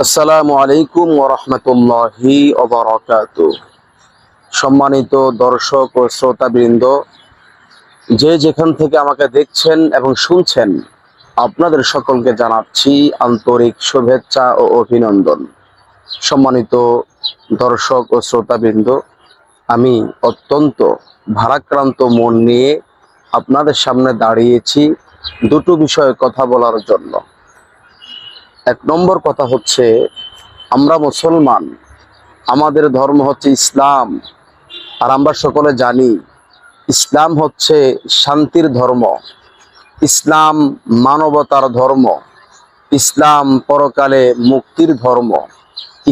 আসসালামু আলাইকুম ওয়া রাহমাতুল্লাহি ওয়া বারাকাতুহু। সম্মানিত দর্শক ও শ্রোতাবৃন্দ, যে যেখান থেকে আমাকে দেখছেন এবং শুনছেন, আপনাদের সকলকে জানাচ্ছি আন্তরিক শুভেচ্ছা ও অভিনন্দন। সম্মানিত দর্শক ও শ্রোতাবৃন্দ, আমি অত্যন্ত ভারাক্রান্ত মন নিয়ে আপনাদের সামনে দাঁড়িয়েছি দুটো বিষয়ে কথা বলার জন্য। এক নম্বর কথা হচ্ছে, আমরা মুসলমান, আমাদের ধর্ম হচ্ছে ইসলাম। আর আমরা সকলে জানি ইসলাম হচ্ছে শান্তির ধর্ম, ইসলাম মানবতার ধর্ম, ইসলাম পরকালে মুক্তির ধর্ম।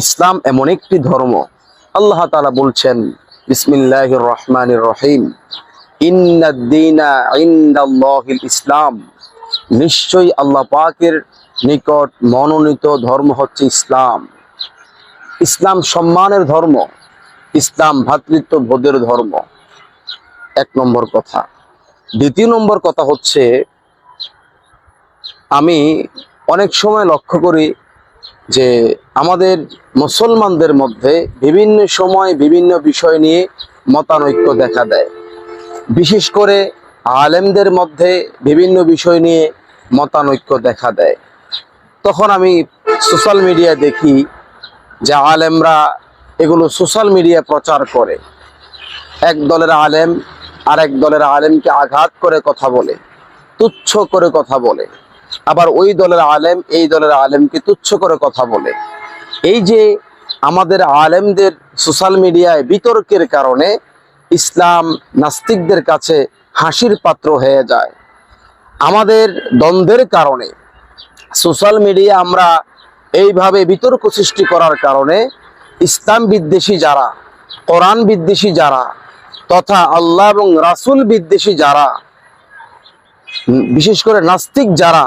ইসলাম এমন একটি ধর্ম, আল্লাহ তাআলা বলছেন বিসমিল্লাহির রহমানির রহিম, ইন্নাদ-দীনা ইনদাল্লাহিল ইসলাম, নিশ্চয়ই আল্লাহ পাকের নিকট মনোনীত ধর্ম হচ্ছে ইসলাম। ইসলাম সম্মানের ধর্ম, ইসলাম ভ্রাতৃত্ববোধের ধর্ম। এক নম্বর কথা। দ্বিতীয় নম্বর কথা হচ্ছে, আমি অনেক সময় লক্ষ্য করি যে আমাদের মুসলমানদের মধ্যে বিভিন্ন সময় বিভিন্ন বিষয় নিয়ে মতানৈক্য দেখা দেয়। বিশেষ করে আলেমদের মধ্যে বিভিন্ন বিষয় নিয়ে মতানৈক্য দেখা দেয়। তখন আমি সোশ্যাল মিডিয়ায় দেখি যে আলেমরা এগুলো সোশ্যাল মিডিয়া প্রচার করে। এক দলের আলেম আরেক দলের আলেমকে আঘাত করে কথা বলে, তুচ্ছ করে কথা বলে, আবার ওই দলের আলেম এই দলের আলেমকে তুচ্ছ করে কথা বলে। এই যে আমাদের আলেমদের সোশ্যাল মিডিয়ায় বিতর্কের কারণে ইসলাম নাস্তিকদের কাছে হাসির পাত্র হয়ে যায়। আমাদের দ্বন্দ্বের কারণে সোশ্যাল মিডিয়া আমরা এইভাবে বিতর্ক সৃষ্টি করার কারণে ইসলাম বিদ্বেষী যারা, কোরআন বিদ্বেষী যারা, তথা আল্লাহ এবং রাসূল বিদ্বেষী যারা, বিশেষ করে নাস্তিক যারা,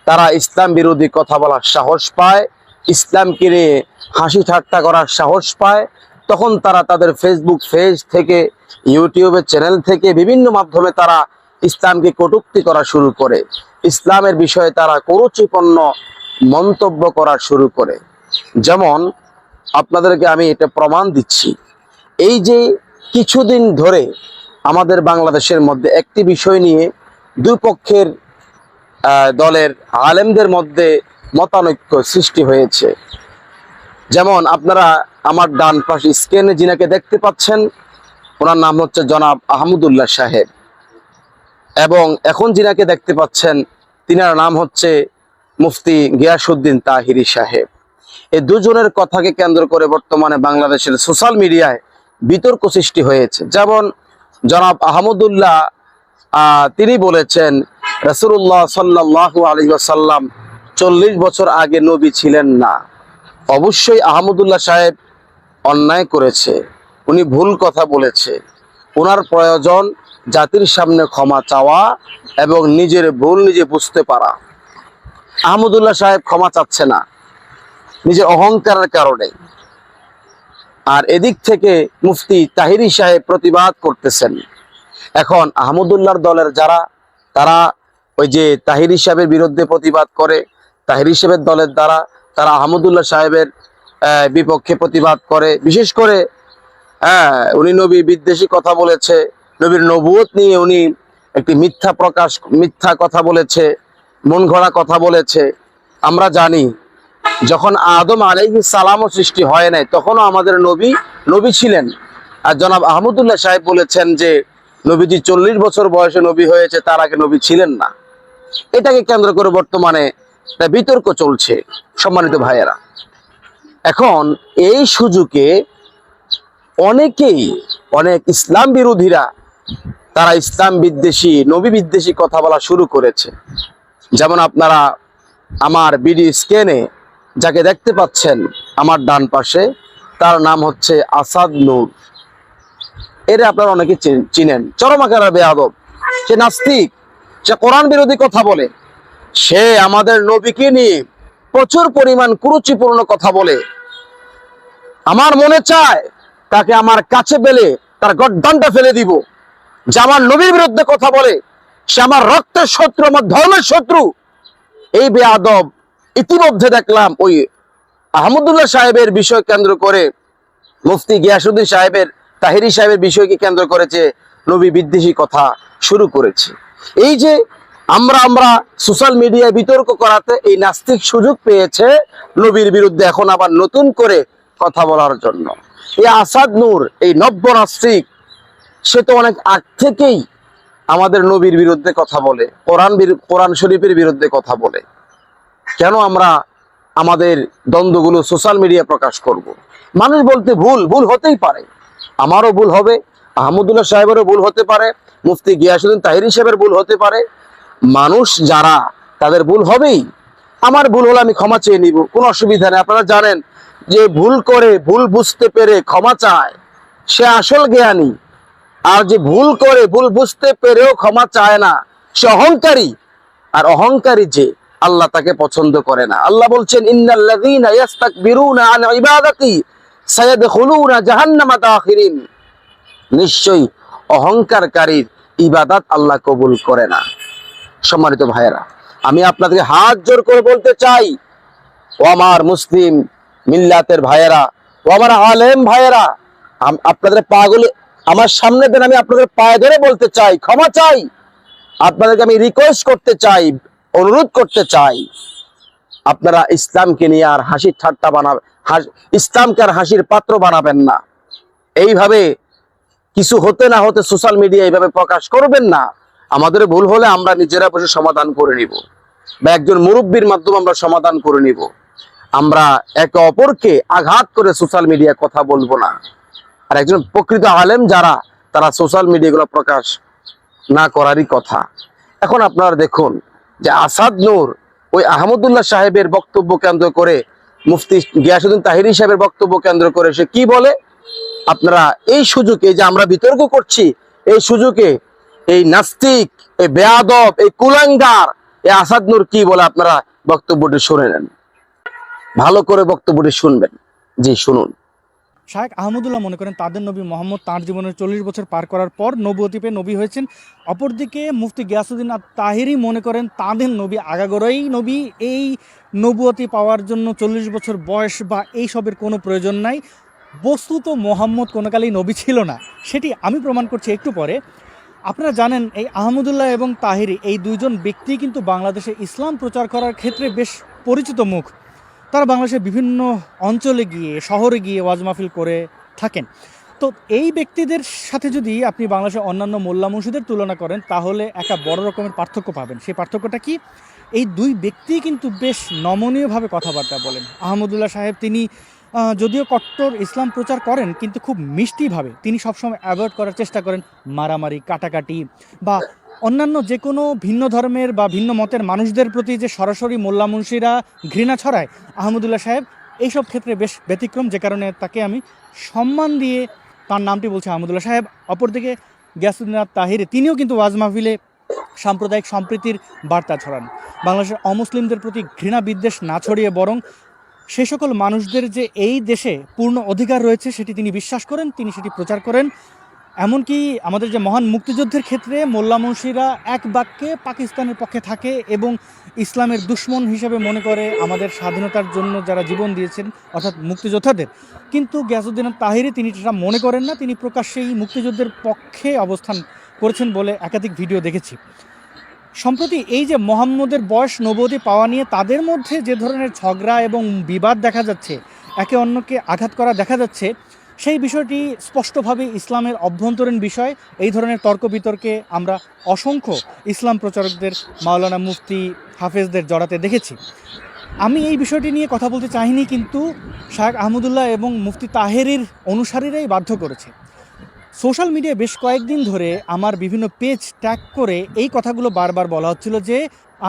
তারা ইসলাম বিরোধী কথা বলার সাহস পায়, ইসলামকে নিয়ে হাসি ঠাট্টা করার সাহস পায়। তখন তারা তাদের ফেসবুক পেজ থেকে, ইউটিউবের চ্যানেল থেকে, বিভিন্ন মাধ্যমে তারা ইসলামকে কটূক্তি করা শুরু করে, ইসলামের বিষয়ে তারা কুরুচিপূর্ণ মন্তব্য করা শুরু করে। যেমন আপনাদেরকে আমি এটা প্রমাণ দিচ্ছি। এই যে কিছুদিন ধরে আমাদের বাংলাদেশের মধ্যে একটি বিষয় নিয়ে দুই পক্ষের দলের আলেমদের মধ্যে মতানৈক্য সৃষ্টি হয়েছে। যেমন আপনারা আমার ডান পাশে স্ক্রিনে যিনাকে দেখতে পাচ্ছেন, ওনার নাম হচ্ছে জনাব আহমদুল্লাহ সাহেব, এবং এখন যিনাকে দেখতে পাচ্ছেন তিনার নাম হচ্ছে মুফতি গিয়াসউদ্দিন তাহিরি সাহেব। এই দুজনের কথাকে কেন্দ্র করে বর্তমানে বাংলাদেশের সোশ্যাল মিডিয়ায় বিতর্ক সৃষ্টি হয়েছে। যেমন জনাব আহমদুল্লাহ তিনি বলেছেন রাসূলুল্লাহ সাল্লাল্লাহু আলাইহি ওয়াসাল্লাম 40 বছর আগে নবী ছিলেন না। অবশ্যই আহমদুল্লাহ সাহেব অন্যায় করেছে, উনি ভুল কথা বলেছে। ওনার প্রয়োজন জাতির সামনে ক্ষমা চাওয়া এবং নিজের ভুল নিজে বুঝতে পারা। আহমদুল্লাহ সাহেব ক্ষমা চাচ্ছে না নিজের অহংকারের কারণে। আর এদিক থেকে মুফতি তাহিরি সাহেব প্রতিবাদ করতেছেন। এখন আহমদুল্লাহর দলের যারা, তারা ওই যে তাহিরি সাহেবের বিরুদ্ধে প্রতিবাদ করে, তাহিরি সাহেবের দলের দ্বারা তারা আহমদুল্লাহ সাহেবের বিপক্ষে প্রতিবাদ করে। বিশেষ করে উনি নবী বিদ্বেষী কথা বলেছে, নবীর নবুয়ত নিয়ে উনি একটি মিথ্যা কথা বলেছে, মন গড়া কথা বলেছে। আমরা জানি যখন আদম আলাইহিস সালামও সৃষ্টি হয় নাই, তখনও আমাদের নবী ছিলেন। আর জনাব আহমদুল্লাহ সাহেব বলেছেন যে নবীজি 40 বছর বয়সে নবী হয়েছে, তার আগে নবী ছিলেন না। এটাকে কেন্দ্র করে বর্তমানে বিতর্ক চলছে। সম্মানিত ভাইয়েরা, এখন এই সুযোগে অনেক ইসলাম বিরোধীরা তারা ইসলাম বিদ্বেষী, নবী বিদ্বেষী কথা বলা শুরু করেছে। যেমন আপনারা আমার ভিডিও স্ক্রিনে যাকে দেখতে পাচ্ছেন আমার ডান পাশে, তার নাম হচ্ছে আসাদ নূর। এর আপনারা অনেকে চিনেন। চরম আকারের বেয়াদব, সে নাস্তিক, সে কোরআন বিরোধী কথা বলে, সে আমাদের নবীকে নিয়ে প্রচুর পরিমাণ কুরুচিপূর্ণ কথা বলে। আমার মনে চায় তাকে আমার কাছে পেলে তার গর্দানটা ফেলে দিব। যে আমার নবীর বিরুদ্ধে কথা বলে, সে আমার রক্তের শত্রু, আমার ধর্মের শত্রু। এই বেয়াদব ইতিমধ্যে দেখলাম ওই আহমদুল্লাহ সাহেবের বিষয় কেন্দ্র করে, মুফতি গিয়াসউদ্দিন সাহেবের, তাহিরি সাহেবের বিষয়কে কেন্দ্র করেছে নবী বিদ্বেষী কথা শুরু করেছে। এই যে আমরা সোশ্যাল মিডিয়ায় বিতর্ক করাতে এই নাস্তিক সুযোগ পেয়েছে নবীর বিরুদ্ধে এখন আবার নতুন করে কথা বলার জন্য। এই আসাদ নূর, এই নব্য নাস্তিক, সে তো অনেক আগ থেকেই আমাদের নবীর বিরুদ্ধে কথা বলে, কোরআন শরীফের বিরুদ্ধে কথা বলে। কেন আমরা আমাদের দ্বন্দ্বগুলো সোশ্যাল মিডিয়া প্রকাশ করব? মানুষ বলতে ভুল হতেই পারে, আমারও ভুল হবে, আহমদুল্লাহ সাহেবেরও ভুল হতে পারে, মুফতি গিয়াসউদ্দিন তাহিরি সাহেবের ভুল হতে পারে। মানুষ যারা, তাদের ভুল হবেই। আমার ভুল হলে আমি ক্ষমা চেয়ে নিব, কোনো অসুবিধা নেই। আপনারা জানেন যে ভুল করে, ভুল বুঝতে পেরে ক্ষমা চায়, সে আসল জ্ঞানী। আর যে ভুল করে, ভুল বুঝতে পেরেও ক্ষমা চায় না, সে অহংকারী। আর অহংকারী যে, আল্লাহ তাকে পছন্দ করে না। আল্লাহ বলছেন, ইন্নাল্লাযীনা ইস্তাকবিরুনা আন ইবাদাতি সায়াদখুলুনা জাহান্নামা দাখিরিন। নিশ্চয়ই অহংকারকারীর ইবাদত আল্লাহ কবুল করে না। সম্মানিত ভাইয়েরা, আমি আপনাদেরকে হাত জোর করে বলতে চাই, ও আমার মুসলিম মিল্লাতের ভাইয়েরা, ও আমার আলেম ভাইয়েরা, আপনাদের পাগুলো আমার সামনে দেন, আমি আপনাদের পায়ে ধরে বলতে চাই, ক্ষমা চাই। আপনাদেরকে আমি রিকোয়েস্ট করতে চাই, অনুরোধ করতে চাই, আপনারা ইসলামকে নিয়ে আর হাসির ঠাট্টা বানাবেন, ইসলামকে আর হাসির পাত্র বানাবেন না। এইভাবে কিছু হতে না হতে সোশ্যাল মিডিয়া এইভাবে প্রকাশ করবেন না। আমাদের ভুল হলে আমরা নিজেরা বসে সমাধান করে নিব, বা একজন মুরব্বীর মাধ্যমে আমরা সমাধান করে নিব। আমরা একে অপরকে আঘাত করে সোশ্যাল মিডিয়ায় কথা বলবো না। আর একজন প্রকৃত আলেম যারা, তারা সোশ্যাল মিডিয়াগুলো প্রকাশ না করারই কথা। এখন আপনারা দেখুন যে আসাদ নূর ওই আহমদুল্লাহ সাহেবের বক্তব্য কেন্দ্র করে, মুফতি গিয়াসউদ্দিন তাহিরি সাহেবের বক্তব্য কেন্দ্র করে সে কি বলে, আপনারা এই সুযোগে, যে আমরা বিতর্ক করছি, এই সুযোগে এই নাস্তিক, এই বেয়াদব, এই কুলাঙ্গার, এই আসাদ নূর কি বলে আপনারা বক্তব্যটি শুনে নেন, ভালো করে বক্তব্যটি শুনবেন। জি শুনুন। শায়েখ আহমদুল্লাহ মনে করেন তাদের নবী মোহাম্মদ তাঁর জীবনের 40 বছর পার করার পর নবুয়তি পেয়ে নবী হয়েছেন। অপরদিকে মুফতি গিয়াসউদ্দিন তাহিরি মনে করেন তাদের নবী আগাগোড়াই নবী, এই নবুয়তি পাওয়ার জন্য 40 বছর বয়স বা এই সবের কোনো প্রয়োজন নাই। বস্তুত মোহাম্মদ কোনো কালেই নবী ছিল না, সেটি আমি প্রমাণ করছি একটু পরে। আপনারা জানেন এই আহমদুল্লাহ এবং তাহিরি, এই দুইজন ব্যক্তি কিন্তু বাংলাদেশে ইসলাম প্রচার করার ক্ষেত্রে বেশ পরিচিত মুখ। তারা বাংলাদেশের বিভিন্ন অঞ্চলে গিয়ে, শহরে গিয়ে ওয়াজ মাহফিল করে থাকেন। তো এই ব্যক্তিদের সাথে যদি আপনি বাংলাদেশের অন্যান্য মোল্লা মুর্শিদের তুলনা করেন, তাহলে একটা বড় রকমের পার্থক্য পাবেন। সেই পার্থক্যটা কি? এই দুই ব্যক্তি কিন্তু বেশ নমনীয়ভাবে কথাবার্তা বলেন। আহমদুল্লাহ সাহেব তিনি যদিও কট্টর ইসলাম প্রচার করেন, কিন্তু খুব মিষ্টিভাবে তিনি সবসময় অ্যাভয়েড করার চেষ্টা করেন মারামারি, কাটাকাটি বা অন্যান্য যে কোনো ভিন্ন ধর্মের বা ভিন্ন মতের মানুষদের প্রতি যে সরাসরি মোল্লা মুন্সিরা ঘৃণা ছড়ায়, আহমদুল্লাহ সাহেব এইসব ক্ষেত্রে বেশ ব্যতিক্রম, যে কারণে তাকে আমি সম্মান দিয়ে তার নামটি বলছি আহমদুল্লাহ সাহেব। অপরদিকে গিয়াসউদ্দিন তাহিরি, তিনিও কিন্তু ওয়াজ মাহফিলে সাম্প্রদায়িক সম্প্রীতির বার্তা ছড়ান। বাংলাদেশের অমুসলিমদের প্রতি ঘৃণা বিদ্বেষ না ছড়িয়ে বরং সে সকল মানুষদের যে এই দেশে পূর্ণ অধিকার রয়েছে সেটি তিনি বিশ্বাস করেন, তিনি সেটি প্রচার করেন। এমনকি আমাদের যে মহান মুক্তিযুদ্ধের ক্ষেত্রে মোল্লা মুন্সিরা এক বাক্যে পাকিস্তানের পক্ষে থাকে এবং ইসলামের দুশ্মন হিসেবে মনে করে আমাদের স্বাধীনতার জন্য যারা জীবন দিয়েছেন, অর্থাৎ মুক্তিযোদ্ধাদের। কিন্তু গিয়াসউদ্দিন তাহিরি তিনি সেটা মনে করেন না, তিনি প্রকাশ্যেই মুক্তিযুদ্ধের পক্ষে অবস্থান করেছেন বলে একাধিক ভিডিও দেখেছি। সম্প্রতি এই যে মোহাম্মদের বয়স নবুয়তি পাওয়া নিয়ে তাদের মধ্যে যে ধরনের ঝগড়া এবং বিবাদ দেখা যাচ্ছে, একে অন্যকে আঘাত করা দেখা যাচ্ছে, সেই বিষয়টি স্পষ্টভাবে ইসলামের অভ্যন্তরীণ বিষয়। এই ধরনের তর্ক বিতর্কে আমরা অসংখ্য ইসলাম প্রচারকদের, মাওলানা, মুফতি, হাফেজদের জড়াতে দেখেছি। আমি এই বিষয়টি নিয়ে কথা বলতে চাইনি, কিন্তু শায়েখ আহমদুল্লাহ এবং মুফতি তাহেরির অনুসারীরাই বাধ্য করেছে। সোশ্যাল মিডিয়ায় বেশ কয়েকদিন ধরে আমার বিভিন্ন পেজ ট্যাগ করে এই কথাগুলো বারবার বলা হচ্ছিল যে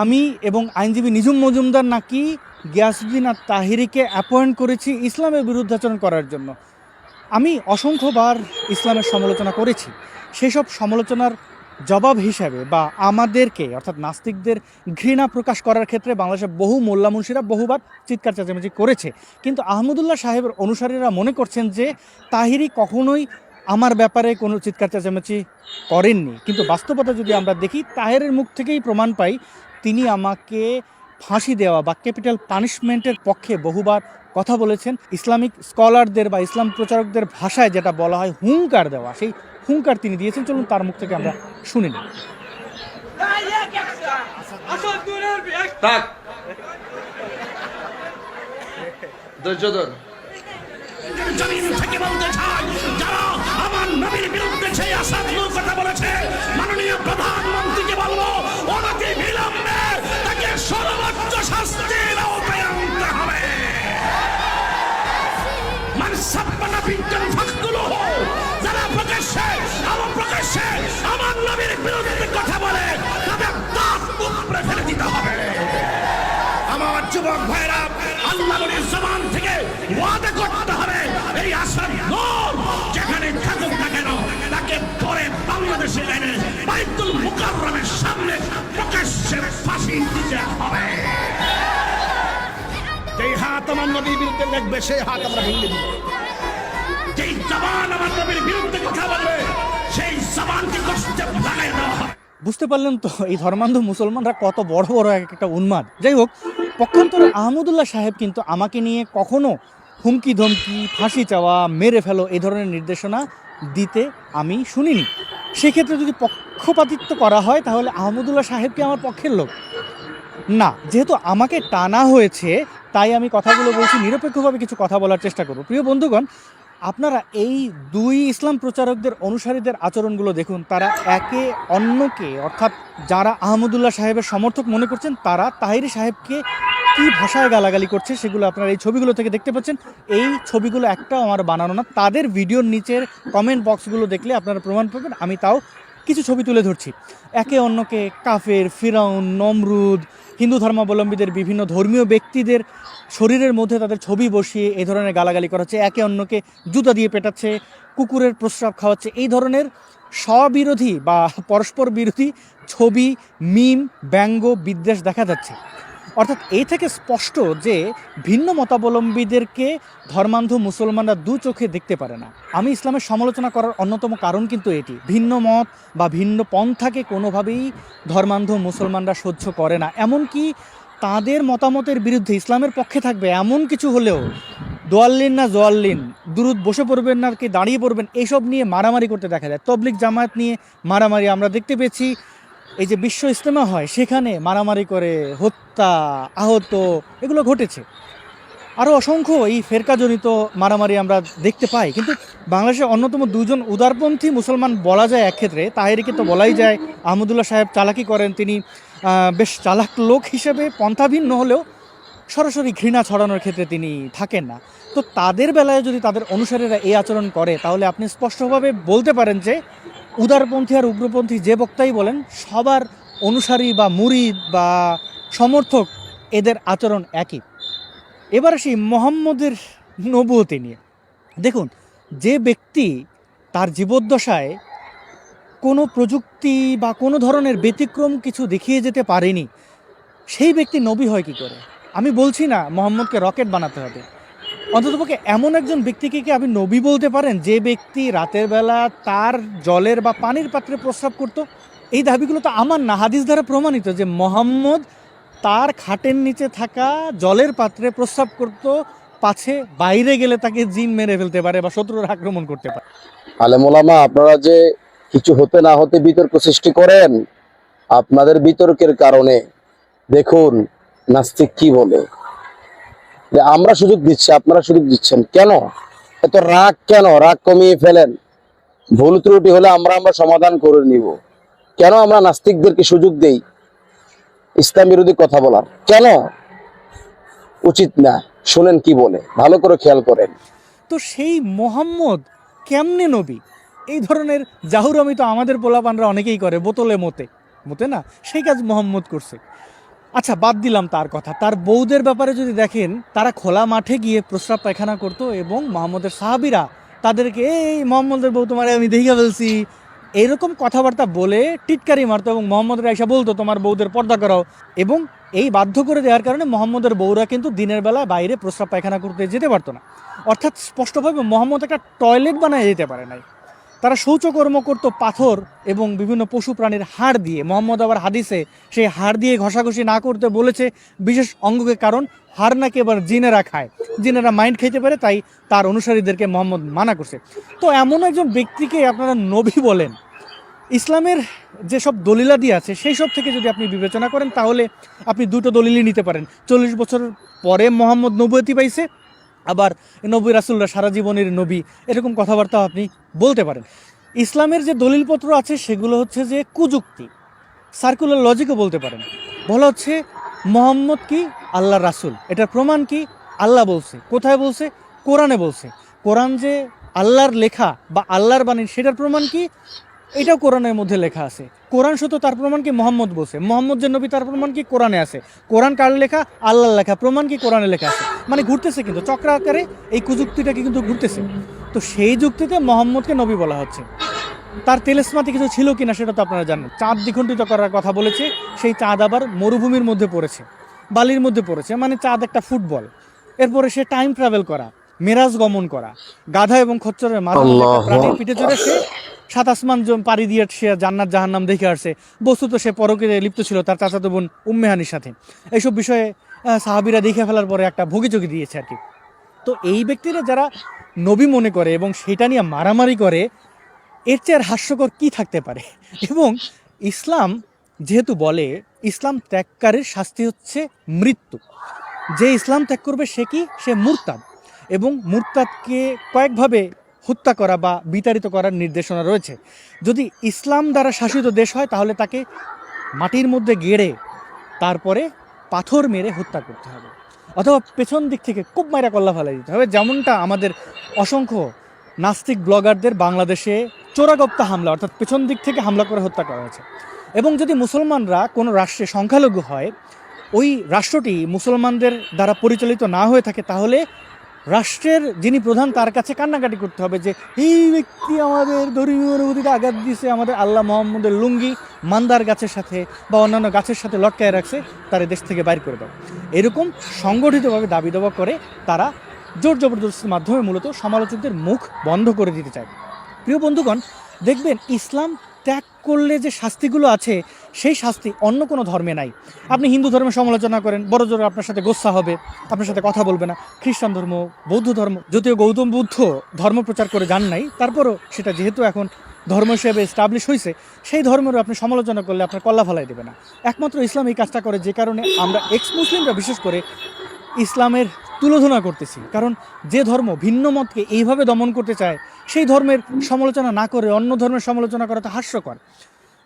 আমি এবং আইনজীবী নিঝুম মজুমদার নাকি গিয়াসউদ্দিন তাহিরিকে অ্যাপয়েন্ট করেছি ইসলামের বিরুদ্ধাচরণ করার জন্য। আমি অসংখ্যবার ইসলামের সমালোচনা করেছি। সেসব সমালোচনার জবাব হিসাবে বা আমাদেরকে, অর্থাৎ নাস্তিকদের ঘৃণা প্রকাশ করার ক্ষেত্রে বাংলাদেশের বহু মোল্লা মুন্সিরা বহুবার চিৎকার চেঁচামেচি করেছে। কিন্তু আহমদুল্লাহ সাহেবের অনুসারীরা মনে করছেন যে তাহিরি কখনোই আমার ব্যাপারে কোনো চিৎকার চেঁচামেচি করেননি। কিন্তু বাস্তবতা যদি আমরা দেখি, তাহেরের মুখ থেকেই প্রমাণ পাই তিনি আমাকে ফাঁসি দেওয়া বা ক্যাপিটাল পানিশমেন্টের পক্ষে বহুবার কথা বলেছেন। ইসলামিক স্কলারদের বা ইসলাম প্রচারকদের ভাষায় যেটা বলা হয় হুঙ্কার দেওয়া, সেই হুঙ্কার তিনি দিয়েছেন। চলুন তার মুখ থেকে আমরা শুনে নিই। থাক, ধৈর্য ধর। জমিন থেকে বলতে চাই, যারা আমার নবীর বিরুদ্ধে সেই আশাগুলোর কথা বলেছে, মাননীয় প্রধানমন্ত্রীকে বলবো অনতি বিলম্বে তাকে সর্বোচ্চ শাস্তির আওতায় আনতে হবে। মানসাব্বানা বিজ্ঞান ফাঁকগুলো যারা প্রকাশ্যে আমার নবীর বিরুদ্ধে কথা বলে তাদের দাঁত উপড়ে ফেলে দিতে হবে। আমার যুবক ভাইরা, আল্লাহ নবীর জবান থেকে ওয়াদা করতে হবে, এই আসার নূর যেখানে থাকুক না কেন তাকে পরে বাংলাদেশে এনে বাইতুল মুকাররমের সামনে প্রকাশ্যে ফাঁসি দিতে হবে। যেই হাত আমার নবীর বিরুদ্ধে লাগবে সেই হাত আমরা ভেঙে দিব। যেই জবান আমার নবীর বিরুদ্ধে কথা বলবে সেই জবানকে কষ্টে লাগাই দেওয়া হবে। বুঝতে পারলেন তো এই ধর্মান্ধ মুসলমানরা কত বড় বড় একটা উন্মাদ। যাই হোক, পক্ষান্তরে আহমদুল্লাহ সাহেব কিন্তু আমাকে নিয়ে কখনো হুমকি ধমকি, ফাঁসি চাওয়া, মেরে ফেলো এই ধরনের নির্দেশনা দিতে আমি শুনিনি। সেক্ষেত্রে যদি পক্ষপাতিত্ব করা হয় তাহলে আহমদুল্লাহ সাহেব কি আমার পক্ষের লোক? না, যেহেতু আমাকে টানা হয়েছে তাই আমি কথাগুলো বলছি, নিরপেক্ষভাবে কিছু কথা বলার চেষ্টা করব। প্রিয় বন্ধুগণ, আপনারা এই দুই ইসলাম প্রচারকদের অনুসারীদের আচরণগুলো দেখুন। তারা একে অন্যকে, অর্থাৎ যারা আহমদুল্লাহ সাহেবের সমর্থক মনে করছেন তারা তাহিরি সাহেবকে কি ভাষায় গালাগালি করছে সেগুলো আপনারা এই ছবিগুলো থেকে দেখতে পাচ্ছেন। এই ছবিগুলো একটাও আমার বানানো না, তাদের ভিডিওর নিচের কমেন্ট বক্সগুলো দেখলে আপনারা প্রমাণ পাবেন। আমি তাও কিছু ছবি তুলে ধরছি। একে অন্যকে কাফের, ফিরাউন, নমরুদ, হিন্দু ধর্মাবলম্বীদের বিভিন্ন ধর্মীয় ব্যক্তিদের শরীরের মধ্যে তাদের ছবি বসিয়ে এই ধরনের গালাগালি করা হচ্ছে। একে অন্যকে জুতা দিয়ে পেটাচ্ছে, কুকুরের প্রস্রাব খাওয়াচ্ছে। এই ধরনের স্ববিরোধী বা পরস্পর বিরোধী ছবি, মিম, ব্যঙ্গ, বিদ্বেষ দেখা যাচ্ছে। অর্থাৎ এই থেকে স্পষ্ট যে ভিন্ন মতাবলম্বীদেরকে ধর্মান্ধ মুসলমানরা দু চোখে দেখতে পারে না। আমি ইসলামের সমালোচনা করার অন্যতম কারণ কিন্তু এটি। ভিন্ন মত বা ভিন্ন পন্থাকে কোনোভাবেই ধর্মান্ধ মুসলমানরা সহ্য করে না। এমনকি তাদের মতামতের বিরুদ্ধে ইসলামের পক্ষে থাকবে এমন কিছু হলেও দোয়াল্লিন না জোয়াল্লিন, দুরুদ বসে পড়বেন না কি দাঁড়িয়ে পড়বেন, এইসব নিয়ে মারামারি করতে দেখা যায়। তবলিগ জামায়াত নিয়ে মারামারি আমরা দেখতে পেয়েছি। এই যে বিশ্ব ইজতেমা হয় সেখানে মারামারি করে হত্যা, আহত এগুলো ঘটেছে। আরও অসংখ্য এই ফেরকাজনিত মারামারি আমরা দেখতে পাই। কিন্তু বাংলাদেশের অন্যতম দুজন উদারপন্থী মুসলমান বলা যায় এক ক্ষেত্রে, তাহেরিকে তো বলাই যায় আহমদুল্লাহ সাহেব চালাকি করেন। তিনি বেশ চালাক লোক হিসেবে পন্থা ভিন্ন হলেও সরাসরি ঘৃণা ছড়ানোর ক্ষেত্রে তিনি থাকেন না। তো তাদের বেলায় যদি তাদের অনুসারীরা এই আচরণ করে তাহলে আপনি স্পষ্টভাবে বলতে পারেন যে উদারপন্থী আর উগ্রপন্থী যে বক্তাই বলেন সবার অনুসারী বা মুরিদ বা সমর্থক এদের আচরণ একই। এবার আসি মোহাম্মদের নবুয়তি নিয়ে। দেখুন, যে ব্যক্তি তার জীবদ্দশায় কোনো প্রযুক্তি বা কোনো ধরনের ব্যতিক্রম কিছু দেখিয়ে যেতে পারেনি সেই ব্যক্তি নবী হয় কী করে? আমি বলছি না মোহাম্মদকে রকেট বানাতে হবে, অন্ততপক্ষে এমন একজন ব্যক্তিকে কি আপনি নবী বলতে পারেন যে ব্যক্তি রাতের বেলা তার জলের বা পানির পাত্রে প্রস্রাব করত? এই দাবিগুলো তো আমার না, হাদিস দ্বারা প্রমাণিত যে মোহাম্মদ তার খাটের নিচে থাকা জলের পাত্রে প্রস্রাব করত, পাছে বাইরে গেলে তাকে জিন মেরে ফেলতে পারে বা শত্রুর আক্রমণ করতে পারে। আলেম ওলামা, আপনারা যে কিছু হতে না হতে বিতর্ক সৃষ্টি করেন, আপনাদের বিতর্কের কারণে দেখুন নাস্তিক কি বলে যে আমরা সুযোগ দিচ্ছি, আপনারা সুযোগ দিচ্ছেন কেন? এত রাগ কেন? রাগ কমিয়ে ফেলেন। ভুল ত্রুটি হলে আমরা সমাধান করে নিব। কেন আমরা নাস্তিকদেরকে সুযোগ দেই ইসলাম বিরোধী কথা বলার? কেন? উচিত না। শুনেন কি বলে, ভালো করে খেয়াল করেন। তো সেই মোহাম্মদ কেমনে নবী? এই ধরনের জাহুরামি তো আমাদের পোলাপানরা অনেকেই করে, বোতলে মতে না, সেই কাজ মোহাম্মদ করছে। আচ্ছা, বাদ দিলাম তার কথা। তার বউদের ব্যাপারে যদি দেখেন, তারা খোলা মাঠে গিয়ে প্রস্রাব পায়খানা করতো এবং মোহাম্মদের সাহাবীরা তাদেরকে এই মোহাম্মদের বউ তোমার আমি দেখে ফেলছি এরকম কথাবার্তা বলে টিটকারি মারতো এবং মোহাম্মদের আয়সা বলতো তোমার বউদের পর্দা করাও। এবং এই বাধ্য করে দেওয়ার কারণে মোহাম্মদের বউরা কিন্তু দিনের বেলা বাইরে প্রস্রাব পায়খানা করতে যেতে পারতো না। অর্থাৎ স্পষ্টভাবে মোহাম্মদ একটা টয়লেট বানায় যেতে পারে নাই। তারা শৌচকর্ম করত পাথর এবং বিভিন্ন পশু প্রাণীর হাড় দিয়ে। মোহাম্মদ আবার হাদিসে সেই হাড় দিয়ে ঘষাঘষি না করতে বলেছে বিশেষ অঙ্গকে, কারণ হাড় নাকি এবার জিনেরা খায়, জিনেরা মাইন্ড খেতে পারে, তাই তার অনুসারীদেরকে মোহাম্মদ মানা করছে। তো এমন একজন ব্যক্তিকে আপনারা নবী বলেন, ইসলামের যেসব দলিলাদি আছে সেই সব থেকে যদি আপনি বিবেচনা করেন তাহলে আপনি দুটো দলিলই নিতে পারেন। 40 বছর পরে মোহাম্মদ নবুয়তি পাইছে, আবার নবী রাসূলরা সারা জীবনের নবী, এরকম কথাবার্তা আপনি বলতে পারেন। ইসলামের যে দলিলপত্র আছে সেগুলো হচ্ছে যে কুযুক্তি, সার্কুলার লজিকও বলতে পারেন। বলা হচ্ছে মোহাম্মদ কি আল্লাহর রাসূল, এটার প্রমাণ কি আল্লাহ বলছে। কোথায় বলছে? কোরআনে বলছে। কোরআন যে আল্লাহর লেখা বা আল্লাহর বাণী সেটার প্রমাণ কি? এটাও কোরআনের মধ্যে লেখা আছে। কোরআন সত্য, তার প্রমাণ কি মোহাম্মদ বলছে। মোহাম্মদ যে নবী, তার প্রমাণ কি কোরআনে আছে। কোরআন কার লেখা? আল্লাহর লেখা, প্রমাণ কি কোরআনে লেখা আছে। মানে ঘুরতেছে, কিন্তু চক্র আকারে এই কুযুক্তিটাকে কিন্তু ঘুরতেছে। তো সেই যুক্তিতে মোহাম্মদকে নবী বলা হচ্ছে। তার তেলেসমাতি কিছু ছিল কিনা সেটা তো আপনারা জানেন। চাঁদ দ্বিখণ্ডিত করার কথা বলেছে, সেই চাঁদ আবার মরুভূমির মধ্যে পড়েছে, বালির মধ্যে পড়েছে, মানে চাঁদ একটা ফুটবল। এরপরে সে টাইম ট্রাভেল করা, মেরাজ গমন করা, গাধা এবং খচ্চরের প্রাণীর পিঠে চড়ে সে 7 আসমান পাড়ি দিয়ে সে জান্নাত জাহান্নাম দেখে আসছে। বস্তুত সে পরকে লিপ্ত ছিল তার চাচাতো বোন উম্মে হানির সাথে। এইসব বিষয়ে সাহাবীরা দেখে ফেলার পরে একটা ভোগীচোগী দিয়েছে আর কি। তো এই ব্যক্তিরা যারা নবী মনে করে এবং সেটা নিয়ে মারামারি করে, এর চেয়ে আর হাস্যকর কী থাকতে পারে। এবং ইসলাম যেহেতু বলে ইসলাম ত্যাগকারীর শাস্তি হচ্ছে মৃত্যু, যে ইসলাম ত্যাগ করবে সে কি? সে মুরতাদ, এবং মুরতাদকে কয়েকভাবে হত্যা করা বা বিতাড়িত করার নির্দেশনা রয়েছে। যদি ইসলাম দ্বারা শাসিত দেশ হয় তাহলে তাকে মাটির মধ্যে গেড়ে তারপরে পাথর মেরে হত্যা করতে হবে, অথবা পেছন দিক থেকে খুব মাইরা কল্লা ফেলাই দিতে হবে, যেমনটা আমাদের অসংখ্য নাস্তিক ব্লগারদের বাংলাদেশে চোরাগপ্তা হামলা, অর্থাৎ পেছন দিক থেকে হামলা করে হত্যা করা হয়েছে। এবং যদি মুসলমানরা কোনো রাষ্ট্রে সংখ্যালঘু হয়, ওই রাষ্ট্রটি মুসলমানদের দ্বারা পরিচালিত না হয়ে থাকে, তাহলে রাষ্ট্রের যিনি প্রধান তার কাছে কান্নাকাটি করতে হবে যে এই ব্যক্তি আমাদের ধর্মীয় অনুভূতিতে আঘাত দিয়েছে, আমাদের আল্লাহ মোহাম্মদের লুঙ্গি মান্দার গাছের সাথে বা অন্যান্য গাছের সাথে লটকায় রাখছে, তার দেশ থেকে বাইর করে দাও। এরকম সংগঠিতভাবে দাবি দাবা করে তারা জোর জবরদস্তির মাধ্যমে মূলত সমালোচকদের মুখ বন্ধ করে দিতে চায়। প্রিয় বন্ধুগণ, দেখবেন ইসলাম ত্যাগ করলে যে শাস্তিগুলো আছে সেই শাস্তি অন্য কোনো ধর্মে নাই। আপনি হিন্দু ধর্মের সমালোচনা করেন, বড় জোর আপনার সাথে গোসা হবে, আপনার সাথে কথা বলবে না। খ্রিস্টান ধর্ম, বৌদ্ধ ধর্ম, যদিও গৌতম বুদ্ধ ধর্ম প্রচার করে যান নাই, তারপরও সেটা যেহেতু এখন ধর্ম হিসেবে এস্টাবলিশ হয়েছে, সেই ধর্মেরও আপনি সমালোচনা করলে আপনার কল্লা ফেলাই দেবে না। একমাত্র ইসলাম এই কাজটা করে, যে কারণে আমরা এক্স মুসলিমরা বিশেষ করে ইসলামের তুলোধনা করতেছি। কারণ যে ধর্ম ভিন্ন মতকে এইভাবে দমন করতে চায়, সেই ধর্মের সমালোচনা না করে অন্য ধর্মের সমালোচনা করা তো হাস্যকর।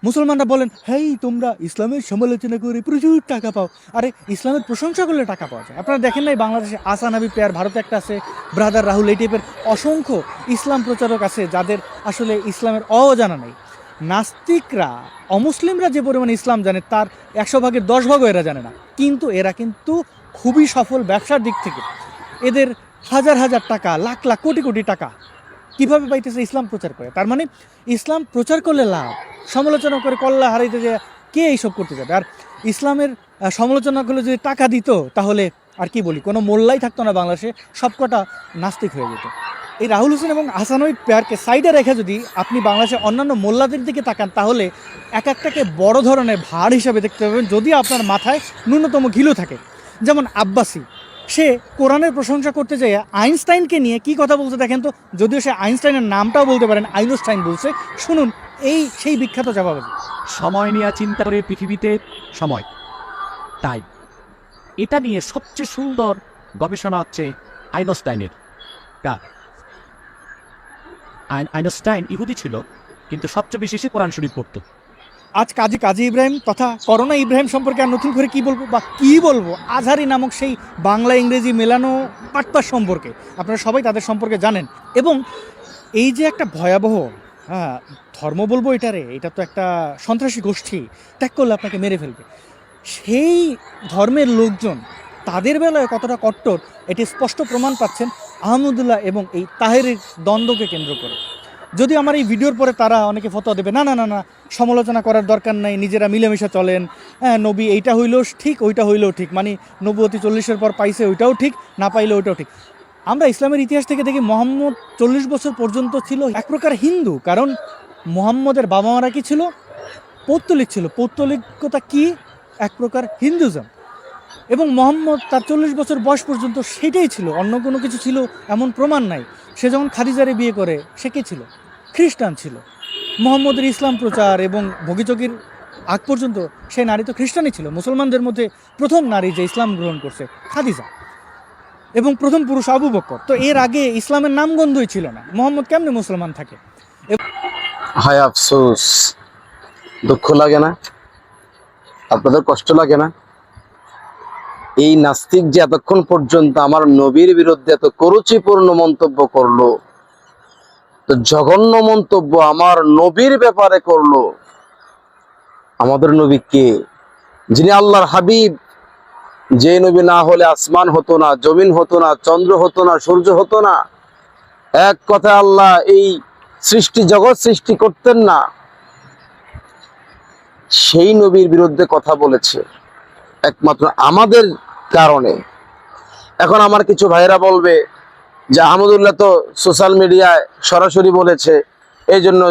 মুসলমানরা বলেন, হেই তোমরা ইসলামের সমালোচনা করে প্রচুর টাকা পাও। আরে ইসলামের প্রশংসা করলে টাকা পাওয়া যায়। আপনারা দেখেন নাই বাংলাদেশে আসান হাবিব পেয়ার, ভারতে একটা আছে ব্রাদার রাহুল, এই টাইপের অসংখ্য ইসলাম প্রচারক আছে যাদের আসলে ইসলামের অজানা নেই। নাস্তিকরা, অমুসলিমরা যে পরিমাণে ইসলাম জানে তার 100 ভাগের 10 ভাগও এরা জানে না। কিন্তু এরা কিন্তু খুবই সফল ব্যবসার দিক থেকে। এদের হাজার হাজার টাকা, লাখ লাখ, কোটি কোটি টাকা কীভাবে পাইতেছে? ইসলাম প্রচার করে। তার মানে ইসলাম প্রচার করলে লাভ, সমালোচনা করে কল্লা হারাইতে যে কে এইসব করতে যাবে? আর ইসলামের সমালোচনা করলে যদি টাকা দিত তাহলে আর কি বলি, কোনো মোল্লাই থাকতো না বাংলাদেশে, সবকটা নাস্তিক হয়ে যেত। এই রাহুল হোসেন এবং হাসান হাবিব পেয়ারকে সাইডে রেখে যদি আপনি বাংলাদেশে অন্যান্য মোল্লাদের দিকে তাকান, তাহলে এক একটাকে বড় ধরনের ভার হিসাবে দেখতে পাবেন, যদি আপনার মাথায় ন্যূনতম ঘিলু থাকে। যেমন আব্বাসি, সে কোরআনের প্রশংসা করতে যায় আইনস্টাইনকে নিয়ে কি কথা বলতে দেখেন তো, যদিও সে আইনস্টাইনের নামটাও বলতে পারেন, আইনস্টাইন বলছে। শুনুন এই সেই বিখ্যাত জবাবাজি। সময় নিয়ে চিন্তা করে পৃথিবীতে সময়, তাই এটা নিয়ে সবচেয়ে সুন্দর গবেষণা হচ্ছে আইনস্টাইনের। আইনস্টাইন ইহুদি ছিল, কিন্তু সবচেয়ে বেশি সে কোরআন শরীফ পড়তো। আজ কাজী ইব্রাহিম তথা করোনা ইব্রাহিম সম্পর্কে আর নতুন করে কি বলবো বা কি বলবো, আজহারি নামক সেই বাংলা ইংরেজি মেলানো পাটপাস সম্পর্কে আপনারা সবাই তাদের সম্পর্কে জানেন। এবং এই যে একটা ভয়াবহ ধর্ম বলবো এটারে, এটা তো একটা সন্ত্রাসী গোষ্ঠী, ত্যাগ করলে আপনাকে মেরে ফেলবে, সেই ধর্মের লোকজন তাদের বেলায় কতটা কট্টর এটি স্পষ্ট প্রমাণ পাচ্ছেন আহমদুল্লাহ এবং এই তাহেরের দ্বন্দ্বকে কেন্দ্র করে। যদি আমার এই ভিডিওর পরে তারা অনেকে ফতোয়া দেবে, না না না না সমালোচনা করার দরকার নাই, নিজেরা মিলেমিশে চলেন, হ্যাঁ নবী এইটা হইলেও ঠিক ওইটা হইলেও ঠিক, মানে নবুয়তি 40-এর পর পাইছে ওইটাও ঠিক, না পাইলে ওইটাও ঠিক। আমরা ইসলামের ইতিহাস থেকে দেখি মোহাম্মদ 40 বছর পর্যন্ত ছিল এক প্রকার হিন্দু, কারণ মোহাম্মদের বাবা মারা কি ছিল? পৌত্তলিক ছিল। পৌত্তলিকতা কি? এক প্রকার হিন্দুজম। এবং মোহাম্মদ তার 40 বছর বয়স পর্যন্ত সেটাই ছিল, অন্য কোনো কিছু ছিল এমন প্রমাণ নাই। সে যখন খাদিজারে বিয়ে করে সে কে ছিল? খ্রিস্টান ছিল। মোহাম্মদের ইসলাম প্রচার এবং ভোগীচকির আগ পর্যন্ত সেই নারী তো খ্রিস্টানই ছিল। মুসলমানদের মধ্যে প্রথম নারী যে ইসলাম গ্রহণ করছে খাদিজা, এবং প্রথম পুরুষ আবু বকর। তো এর আগে ইসলামের নামগন্ধই ছিল না। মোহাম্মদ কেমনে মুসলমান থাকে? হায় আফসোস, দুঃখ লাগে না? আপনাদের কষ্ট লাগে না? এই নাস্তিক যে এতক্ষণ পর্যন্ত আমার নবীর বিরুদ্ধে এত কুরুচিপূর্ণ মন্তব্য করলো, তো জঘন্য মন্তব্য আমার নবীর ব্যাপারে করলো। আমাদের নবী কে? যিনি আল্লাহর হাবিব, যে নবী না হলে আসমান হতো না, জমিন হতো না, চন্দ্র হতো না, সূর্য হতো না। এক কথা আল্লাহ এই সৃষ্টি জগৎ সৃষ্টি করতেন না। সেই নবীর বিরুদ্ধে কথা বলেছে একমাত্র আমাদের কারণে। এখন আমার কিছু ভাইরা বলবে যে আহমদুল্লাহ তো সোশ্যাল মিডিয়ায় সরাসরি বলেছে, এই জন্য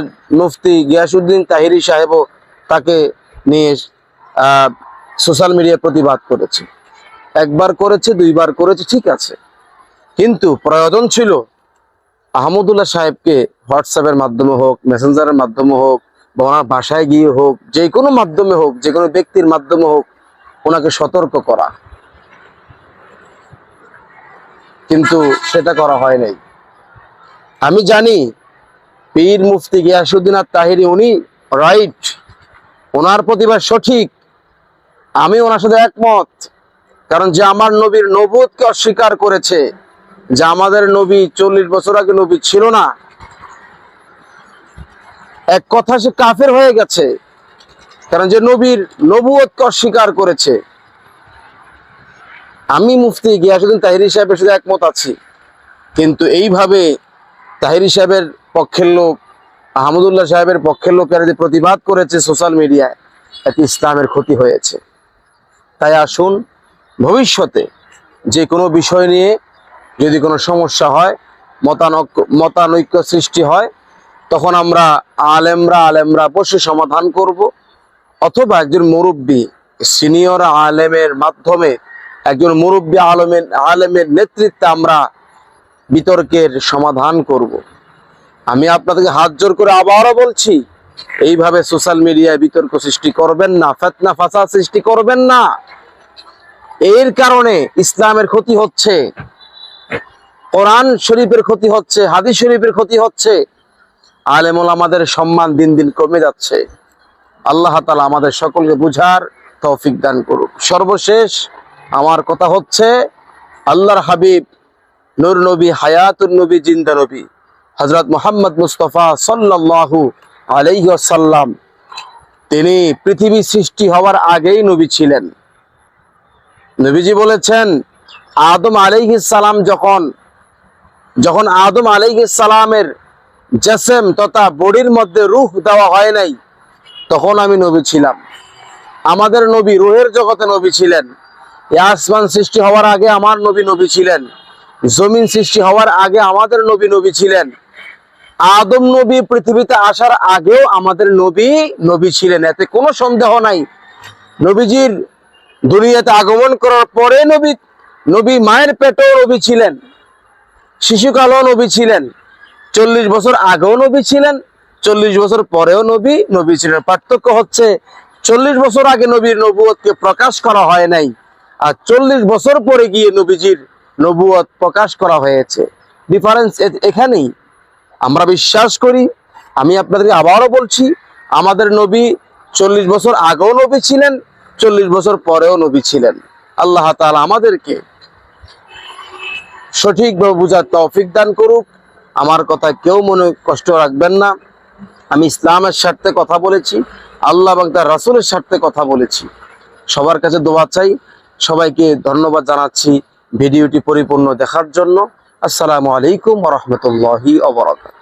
মুফতি গিয়াসউদ্দিন তাহিরি সাহেবও তাকে নিয়ে সোশ্যাল মিডিয়ায় প্রতিবাদ করেছে। একবার করেছে, দুইবার করেছে, ঠিক আছে, কিন্তু প্রয়োজন ছিল আহমদুল্লাহ সাহেবকে হোয়াটসঅ্যাপের মাধ্যমে হোক, মেসেঞ্জারের মাধ্যমে হোক, বা ওনার বাসায় গিয়ে হোক, যে কোনো মাধ্যমে হোক, যে কোনো ব্যক্তির মাধ্যমে হোক, ওনাকে সতর্ক করা, কিন্তু সেটা করা হয় নাই। আমি জানি পীর মুফতি গিয়াসউদ্দিন তাহিরি উনি রাইট, ওনার প্রতিবাদ সঠিক, আমি ওনার সাথে একমত। কারণ যে আমার নবীর নবুয়তকে অস্বীকার করেছে, যে আমাদের নবী 40 বছর আগে নবী ছিল না, এক কথা সে কাফের হয়ে গেছে। কারণ যে নবীর নবুয়তকে অস্বীকার করেছে। আমি মুফতি গিয়াসউদ্দিন তাহিরি সাহেবের সাথে একমত আছি, কিন্তু এইভাবে তাহিরি সাহেবের পক্ষের লোক, আহমদুল্লাহ সাহেবের পক্ষের লোকেরা যে প্রতিবাদ করেছে সোশ্যাল মিডিয়ায়, এতে ইসলামের ক্ষতি হয়েছে। তাই আসুন, ভবিষ্যতে যে কোনো বিষয় নিয়ে যদি কোনো সমস্যা হয়, মতানৈক্য সৃষ্টি হয়, তখন আমরা আলেমরা বসে সমাধান করব, অথবা একজন মুরব্বী সিনিয়র আলেমের মাধ্যমে, একজন মুরব্বী আলেমের নেতৃত্বে আমরা বিতর্কের সমাধান করব। আমি আপনাদেরকে হাত জোর করে আবারও বলছি, এইভাবে সোশ্যাল মিডিয়ায় বিতর্ক সৃষ্টি করবেন না, ফিতনা ফাসাদ সৃষ্টি করবেন না। এর কারণে ইসলামের ক্ষতি হচ্ছে, কোরআন শরীফের ক্ষতি হচ্ছে, হাদিস শরীফের ক্ষতি হচ্ছে, আলেম ওলামাদের সম্মান দিন দিন কমে যাচ্ছে। আল্লাহ তাআলা আমাদের সকলকে বুঝার তৌফিক দান করুক। সর্বশেষ আমার কথা হচ্ছে, আল্লাহর হাবিব, নূর নবী, হায়াতুন নবী, জিন্দা নবী হযরত মুহাম্মদ মুস্তাফা সাল্লাল্লাহু আলাইহি ওয়াসাল্লাম, তিনি পৃথিবী সৃষ্টি হওয়ার আগেই নবী ছিলেন। নবীজি বলেছেন, আদম আলাইহিস সালাম যখন আদম আলাইহিস সালামের জিসম তথা বডির মধ্যে রূহ দেওয়া হয় নাই, তখন আমি নবী ছিলাম। আমাদের নবী রূহের জগতে নবী ছিলেন। আসমান সৃষ্টি হওয়ার আগে আমার নবী ছিলেন। জমিন সৃষ্টি হওয়ার আগে আমাদের নবী ছিলেন। আদম নবী পৃথিবীতে আসার আগেও আমাদের নবী ছিলেন, এতে কোনো সন্দেহ নাই। নবীজির দুনিয়াতে আগমন করার পরে নবী মায়ের পেটেও নবী ছিলেন, শিশুকালেও নবী ছিলেন, 40 বছর আগেও নবী ছিলেন, 40 বছর পরেও নবী ছিলেন। পার্থক্য হচ্ছে 40 বছর আগে নবীর নবুয়তকে প্রকাশ করা হয় নাই, আর 40 বছর পরে গিয়ে নবীজির নবুয়ত প্রকাশ করা হয়েছে। ডিফারেন্স এখানেই। আমরা বিশ্বাস করি, আমি আপনাদেরকে আবারও বলছি, আমাদের নবী 40 বছর আগেও নবী ছিলেন, 40 বছর পরেও নবী ছিলেন। আল্লাহ তাআলা আমাদেরকে সঠিকভাবে বুঝার তৌফিক দান করুক। আমার কথা কেউ মনে কষ্ট রাখবেন না। আমি ইসলামের স্বার্থে কথা বলেছি, আল্লাহ এবং তার রাসূলের স্বার্থে কথা বলেছি। সবার কাছে দোয়া চাই। সবাইকে ধন্যবাদ জানাচ্ছি ভিডিওটি পরিপূর্ণ দেখার জন্য। আসসালামু আলাইকুম ওয়া রাহমাতুল্লাহি ওয়া বারাকাতুহু।